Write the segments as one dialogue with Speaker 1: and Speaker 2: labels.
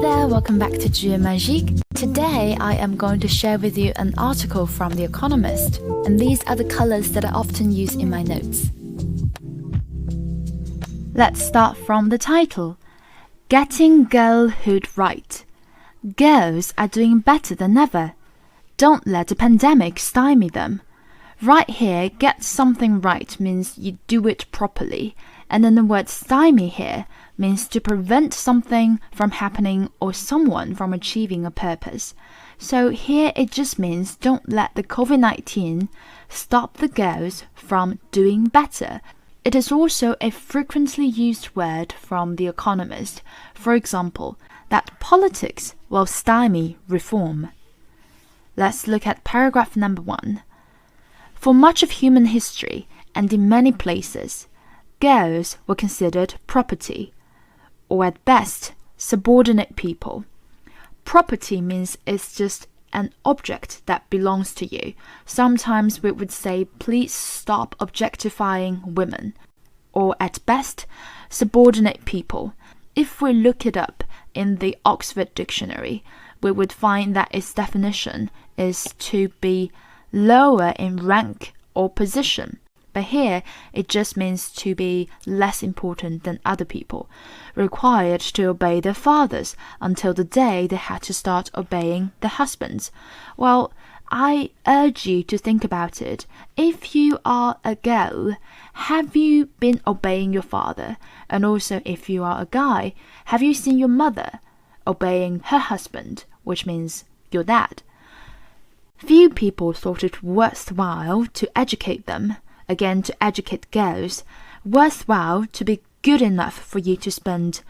Speaker 1: there, welcome back to Jeu Magique. Today I am going to share with you an article from The Economist, and these are the colors that I often use in my notes. Let's start from the title. Getting Girlhood Right. Girls are doing better than ever. Don't let the pandemic stymie them. Right here, get something right means you do it properly, and then the word stymie here means to prevent something from happening or someone from achieving a purpose. So here it just means don't let the COVID-19 stop the girls from doing better. It is also a frequently used word from The Economist. For example, that politics will stymie reform. Let's look at paragraph number 1. For much of human history, and in many places, girls were considered property, or at best, subordinate people. Property means it's just an object that belongs to you. Sometimes we would say, please stop objectifying women. Or at best, subordinate people. If we look it up in the Oxford Dictionary, we would find that its definition is to be lower in rank or position. But here, it just means to be less important than other people, required to obey their fathers until the day they had to start obeying their husbands. Well, I urge you to think about it. If you are a girl, have you been obeying your father? And also, if you are a guy, have you seen your mother obeying her husband, which means your dad? Few people thought it worthwhile to educate them. Again, to educate girls, worthwhile to be good enough for you to spend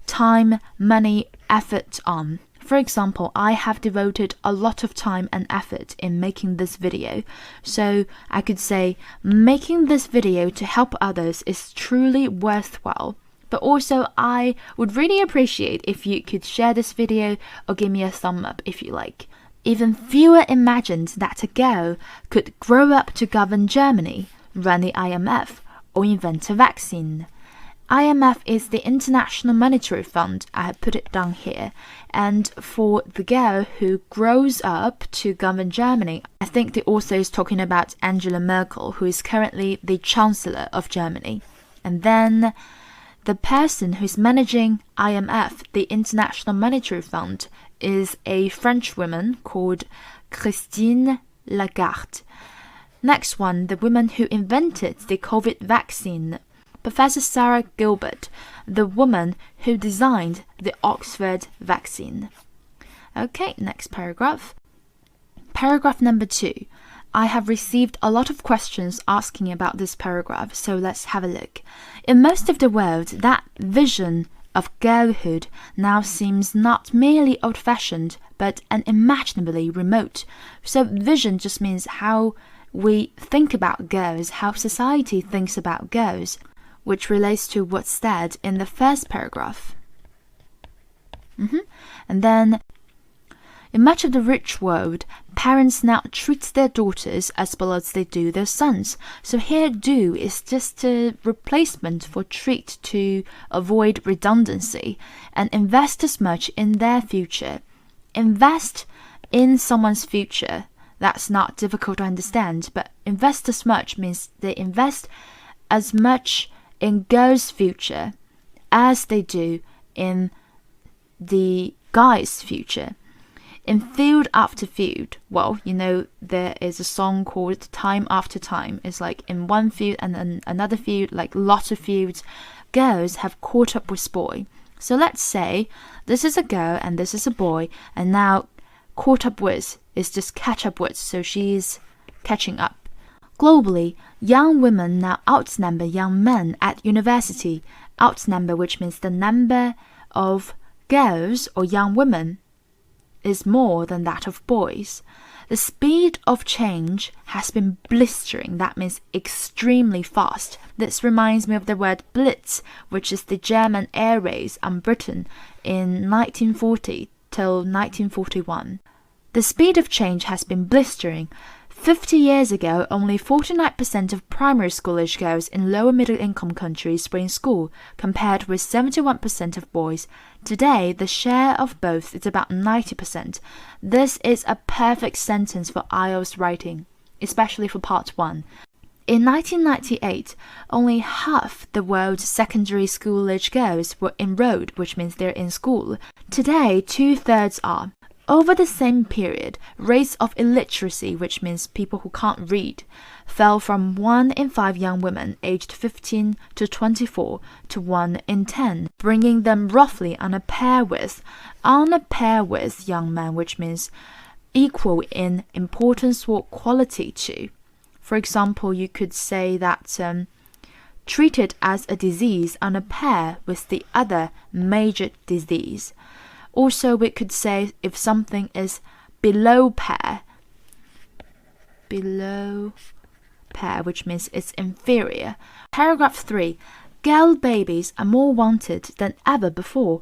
Speaker 1: time, money, effort on. For example, I have devoted a lot of time and effort in making this video. So I could say, making this video to help others is truly worthwhile. But also, I would really appreciate if you could share this video or give me a thumb up if you like. Even fewer imagined that a girl could grow up to govern Germany, run the IMF, or invent a vaccine. IMF is the International Monetary Fund. I have put it down here. And for the girl who grows up to govern Germany, I think the author is talking about Angela Merkel, who is currently the Chancellor of Germany. And then the person who is managing IMF, the International Monetary Fund, is a French woman called Christine Lagarde. Next one, the woman who invented the COVID vaccine, Professor Sarah Gilbert, the woman who designed the Oxford vaccine. Okay, next paragraph. Paragraph number 2. I have received a lot of questions asking about this paragraph, so let's have a look. In most of the world, that vision of girlhood now seems not merely old-fashioned, but unimaginably remote. So vision just means how we think about girls, how society thinks about girls, which relates to what's said in the first paragraph. And then, in much of the rich world, parents now treat their daughters as well as they do their sons. So here do is just a replacement for treat to avoid redundancy and invest as much in their future. Invest in someone's future. That's not difficult to understand, but invest as much means they invest as much in girls' future as they do in the guy's future. In field after field, well, you know, there is a song called Time After Time. It's like in one field and then another field, like lots of fields, girls have caught up with boy. So let's say this is a girl and this is a boy, and now caught up with is just catch up with, so she's catching up. Globally, young women now outnumber young men at university. Outnumber, which means the number of girls or young women is more than that of boys. The speed of change has been blistering. That means extremely fast. This reminds me of the word blitz, which is the German air raid on Britain in 1940 till 1941. The speed of change has been blistering. 50 years ago, only 49% of primary school-age girls in lower middle-income countries were in school, compared with 71% of boys. Today, the share of both is about 90%. This is a perfect sentence for IELTS writing, especially for part 1. In 1998, only half the world's secondary school-age girls were enrolled, which means they're in school. Today, 2/3 are. Over the same period, rates of illiteracy, which means people who can't read, fell from 1 in 5 young women aged 15 to 24 to 1 in 10, bringing them roughly on a pair with young men, which means equal in importance or quality to. For example, you could say that treated as a disease on a pair with the other major disease. Also, we could say if something is below pair, which means it's inferior. Paragraph 3. Girl babies are more wanted than ever before.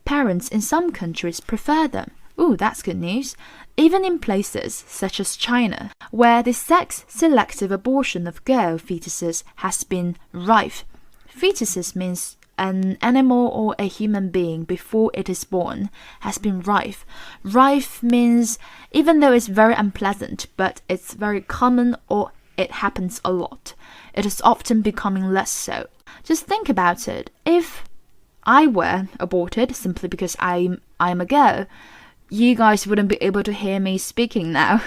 Speaker 1: Parents in some countries prefer them. Ooh, that's good news. Even in places such as China, where the sex-selective abortion of girl fetuses has been rife. Fetuses means an animal or a human being before it is born has been rife. Rife means even though it's very unpleasant, but it's very common or it happens a lot. It is often becoming less so. Just think about it. If I were aborted simply because I'm a girl, you guys wouldn't be able to hear me speaking now.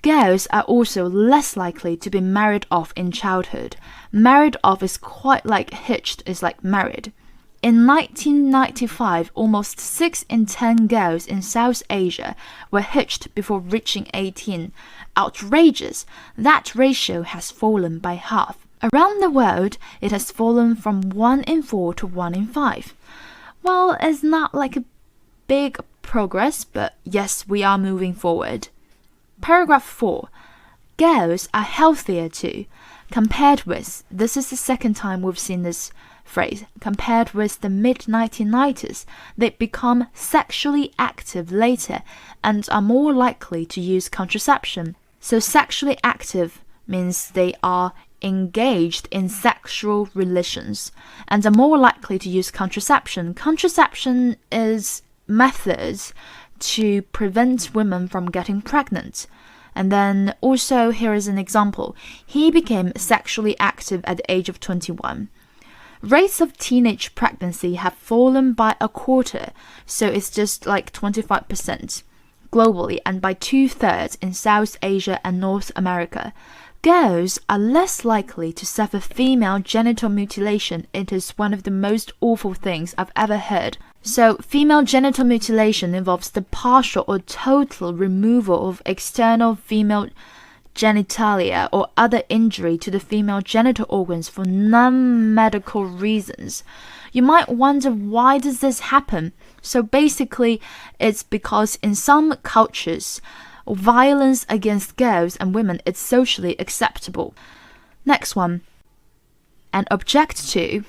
Speaker 1: Girls are also less likely to be married off in childhood. Married off is quite like hitched is like married. In 1995, almost 6 in 10 girls in South Asia were hitched before reaching 18. Outrageous! That ratio has fallen by half. Around the world, it has fallen from 1 in 4 to 1 in 5. Well, it's not like a big progress, but yes, we are moving forward. Paragraph 4. Girls are healthier too. Compared with, this is the second time we've seen this phrase, compared with the mid-1990s, they become sexually active later and are more likely to use contraception. So sexually active means they are engaged in sexual relations and are more likely to use contraception. Contraception is methods to prevent women from getting pregnant. And then also here is an example. He became sexually active at the age of 21. Rates of teenage pregnancy have fallen by a quarter, so it's just like 25% globally and by 2/3 in South Asia and North America. Girls are less likely to suffer female genital mutilation. It is one of the most awful things I've ever heard. So, female genital mutilation involves the partial or total removal of external female genitalia or other injury to the female genital organs for non-medical reasons. You might wonder, why does this happen? So basically, it's because in some cultures, violence against girls and women is socially acceptable. Next one. And object to,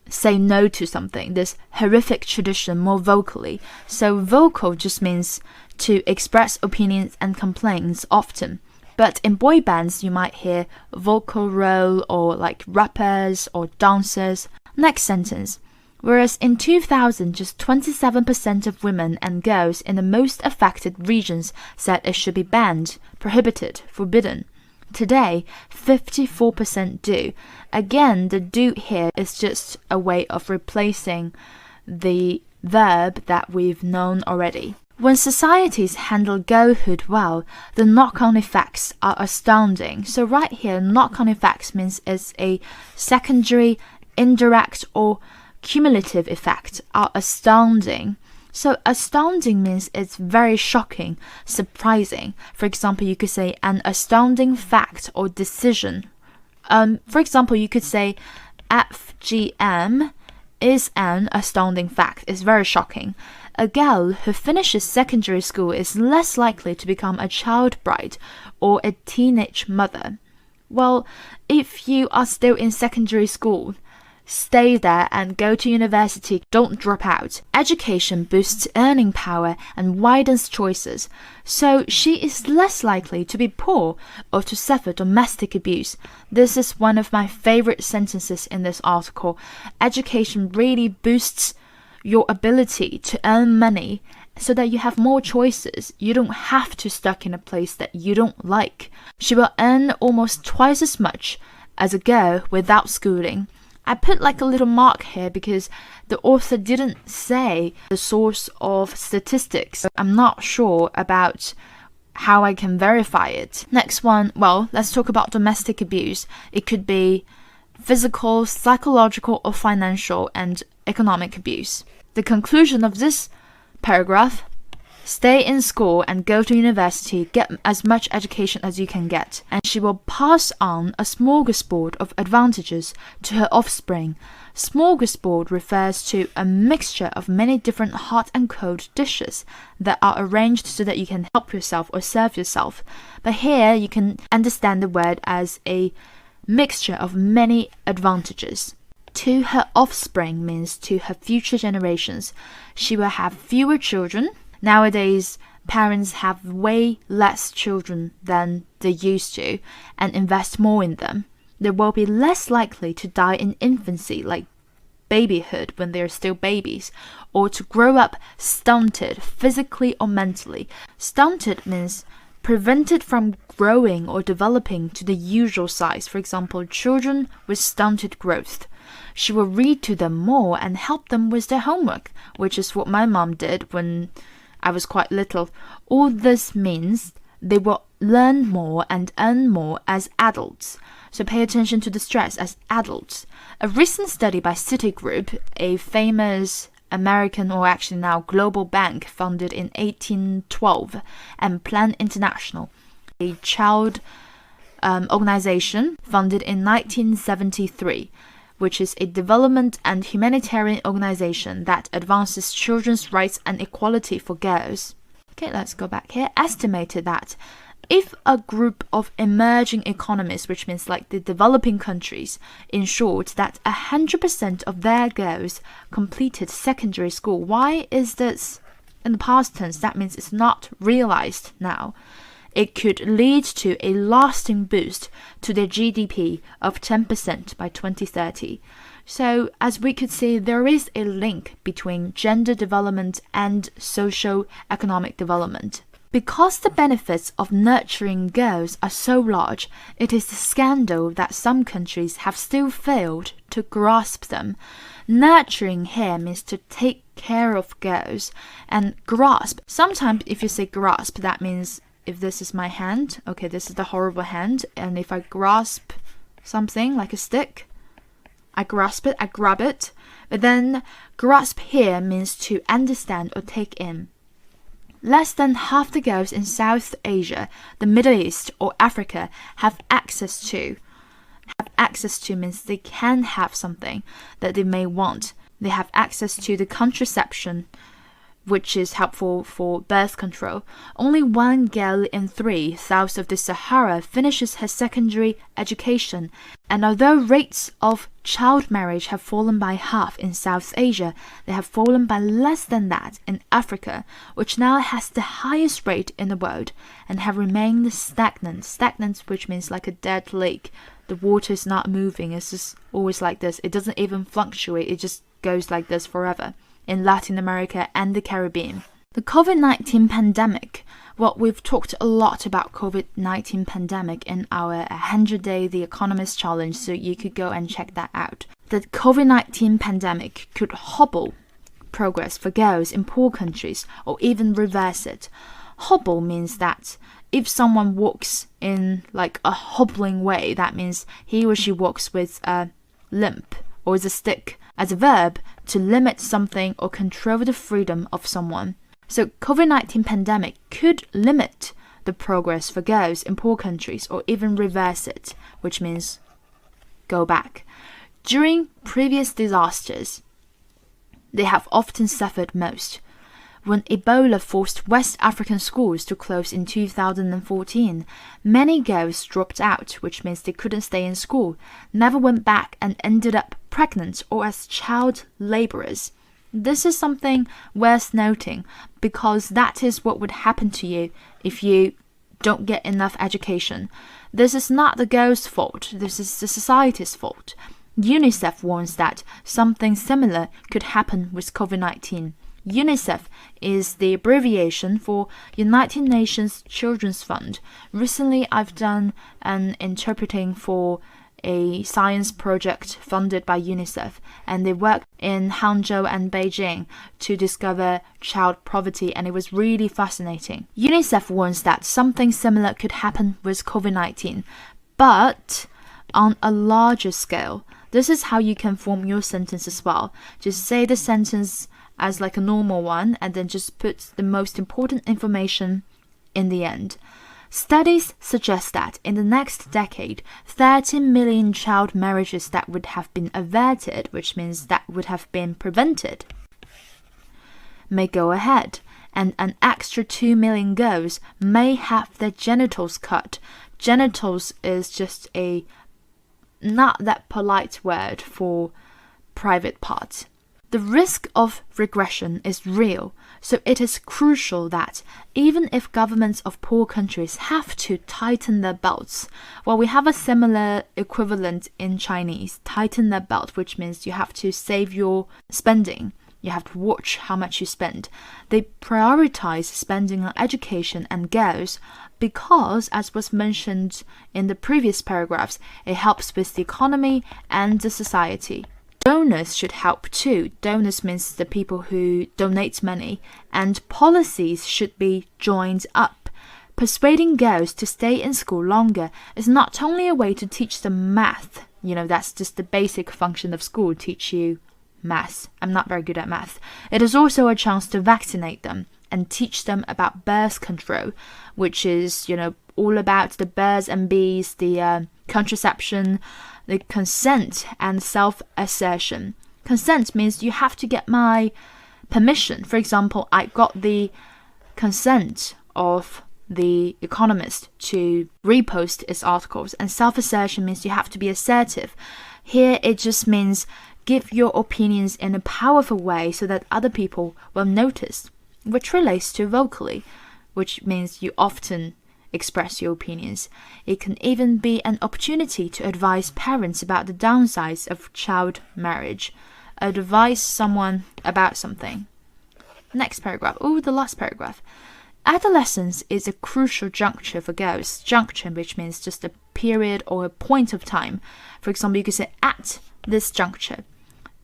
Speaker 1: say no to something, this horrific tradition more vocally. So vocal just means to express opinions and complaints often. But in boy bands, you might hear vocal role or like rappers or dancers. Next sentence. Whereas in 2000, just 27% of women and girls in the most affected regions said it should be banned, prohibited, forbidden. Today, 54% do. Again, the do here is just a way of replacing the verb that we've known already. When societies handle girlhood well, the knock-on effects are astounding. So right here, knock-on effects means it's a secondary, indirect, or cumulative effect are astounding. So astounding means it's very shocking, surprising. For example, you could say an astounding fact or decision. For example, you could say FGM is an astounding fact. It's very shocking. A girl who finishes secondary school is less likely to become a child bride or a teenage mother. Well, if you are still in secondary school, stay there and go to university, don't drop out. Education boosts earning power and widens choices, so she is less likely to be poor or to suffer domestic abuse. This is one of my favorite sentences in this article. Education really boosts your ability to earn money so that you have more choices. You don't have to stuck in a place that you don't like. She will earn almost twice as much as a girl without schooling. I put like a little mark here because the author didn't say the source of statistics. I'm not sure about how I can verify it. Next one, well, let's talk about domestic abuse. It could be physical, psychological, or financial and economic abuse. The conclusion of this paragraph: stay in school and go to university, get as much education as you can get, and she will pass on a smorgasbord of advantages to her offspring. Smorgasbord refers to a mixture of many different hot and cold dishes that are arranged so that you can help yourself or serve yourself. But here you can understand the word as a mixture of many advantages. To her offspring means to her future generations. She will have fewer children. Nowadays, parents have way less children than they used to and invest more in them. They will be less likely to die in infancy, like babyhood when they are still babies, or to grow up stunted physically or mentally. Stunted means prevented from growing or developing to the usual size. For example, children with stunted growth. She will read to them more and help them with their homework, which is what my mom did when I was quite little. All this means they will learn more and earn more as adults. So pay attention to the stress as adults. A recent study by Citigroup, a famous American or actually now global bank founded in 1812, and Plan International, a child organization founded in 1973, which is a development and humanitarian organization that advances children's rights and equality for girls. Okay, let's go back here. Estimated that if a group of emerging economies, which means like the developing countries, ensured that 100% of their girls completed secondary school. Why is this in the past tense? That means it's not realized now. It could lead to a lasting boost to their GDP of 10% by 2030. So, as we could see, there is a link between gender development and socio-economic development. Because the benefits of nurturing girls are so large, it is a scandal that some countries have still failed to grasp them. Nurturing here means to take care of girls, and grasp. Sometimes if you say grasp, that means if this is my hand, okay, this is the horrible hand, and if I grasp something like a stick, I grasp it, I grab it. But then grasp here means to understand or take in. Less than half the girls in South Asia, the Middle East, or Africa have access to. Have access to means they can have something that they may want. They have access to the contraception, which is helpful for birth control. Only 1 girl in 3 south of the Sahara finishes her secondary education, and although rates of child marriage have fallen by half in South Asia, they have fallen by less than that in Africa, which now has the highest rate in the world, and have remained stagnant. Stagnant, which means like a dead lake. The water is not moving, it's just always like this. It doesn't even fluctuate, it just goes like this forever. In Latin America and the Caribbean. The COVID-19 pandemic. Well, we've talked a lot about COVID-19 pandemic in our 100-day The Economist Challenge, so you could go and check that out. The COVID-19 pandemic could hobble progress for girls in poor countries or even reverse it. Hobble means that if someone walks in like a hobbling way, that means he or she walks with a limp or with a stick. As a verb, to limit something or control the freedom of someone. So COVID-19 pandemic could limit the progress for girls in poor countries or even reverse it, which means go back. During previous disasters, they have often suffered most. When Ebola forced West African schools to close in 2014, many girls dropped out, which means they couldn't stay in school, never went back and ended up pregnant or as child laborers. This is something worth noting because that is what would happen to you if you don't get enough education. This is not the girl's fault, this is the society's fault. UNICEF warns that something similar could happen with COVID-19. UNICEF is the abbreviation for United Nations Children's Fund. Recently, I've done an interpreting for a science project funded by UNICEF, and they worked in Hangzhou and Beijing to discover child poverty, and it was really fascinating. UNICEF warns that something similar could happen with COVID-19, but on a larger scale. This is how you can form your sentence as well. Just say the sentence as like a normal one, and then just put the most important information in the end. Studies suggest that in the next decade, 30 million child marriages that would have been averted, which means that would have been prevented, may go ahead, and an extra 2 million girls may have their genitals cut. Genitals is just a not that polite word for private parts. The risk of regression is real, so it is crucial that even if governments of poor countries have to tighten their belts, well, we have a similar equivalent in Chinese, tighten their belt, which means you have to save your spending. You have to watch how much you spend. They prioritize spending on education and girls because, as was mentioned in the previous paragraphs, it helps with the economy and the society. Donors should help too. Donors means the people who donate money, and policies should be joined up. Persuading girls to stay in school longer is not only a way to teach them math. That's just the basic function of school, teach you math. I'm not very good at math. It is also a chance to vaccinate them and teach them about birth control, which is, all about the birds and bees, the contraception, the consent and self-assertion. Consent means you have to get my permission. For example, I got the consent of The Economist to repost its articles, and self-assertion means you have to be assertive. Here it just means give your opinions in a powerful way so that other people will notice, which relates to vocally, which means you often express your opinions. It can even be an opportunity to advise parents about the downsides of child marriage. Advise someone about something. Next paragraph. The last paragraph. Adolescence is a crucial juncture for girls. Juncture, which means just a period or a point of time. For example, you could say at this juncture.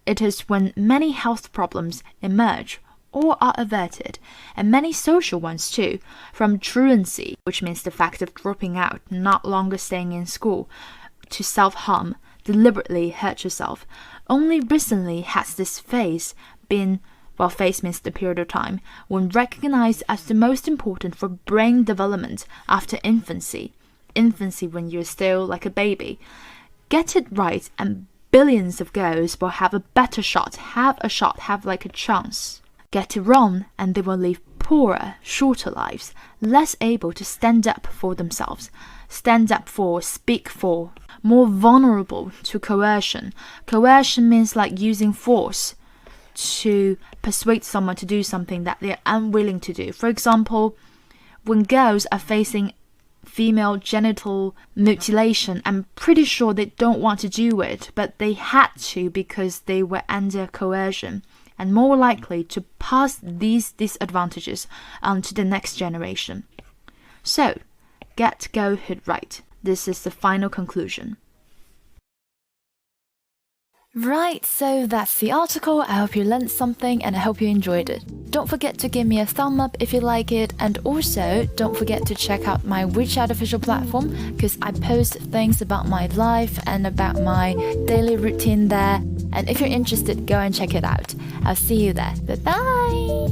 Speaker 1: It is when many health problems emerge or are averted, and many social ones too, from truancy, which means the fact of dropping out, not longer staying in school, to self-harm, deliberately hurt yourself. Only recently has this phase been, phase means the period of time, when recognized as the most important for brain development after infancy. Infancy when you're still like a baby. Get it right and billions of girls will have a better shot, have like a chance. Get it wrong and they will live poorer, shorter lives, less able to stand up for themselves. Stand up for, speak for, more vulnerable to coercion. Coercion means like using force to persuade someone to do something that they're unwilling to do. For example, when girls are facing female genital mutilation, I'm pretty sure they don't want to do it, but they had to because they were under coercion, and more likely to pass these disadvantages on to the next generation. So, get girlhood right. This is the final conclusion. Right, so that's the article. I hope you learned something and I hope you enjoyed it. Don't forget to give me a thumb up if you like it, and also don't forget to check out my WeChat official platform because I post things about my life and about my daily routine there, and if you're interested, go and check it out. I'll see you there. Bye-bye!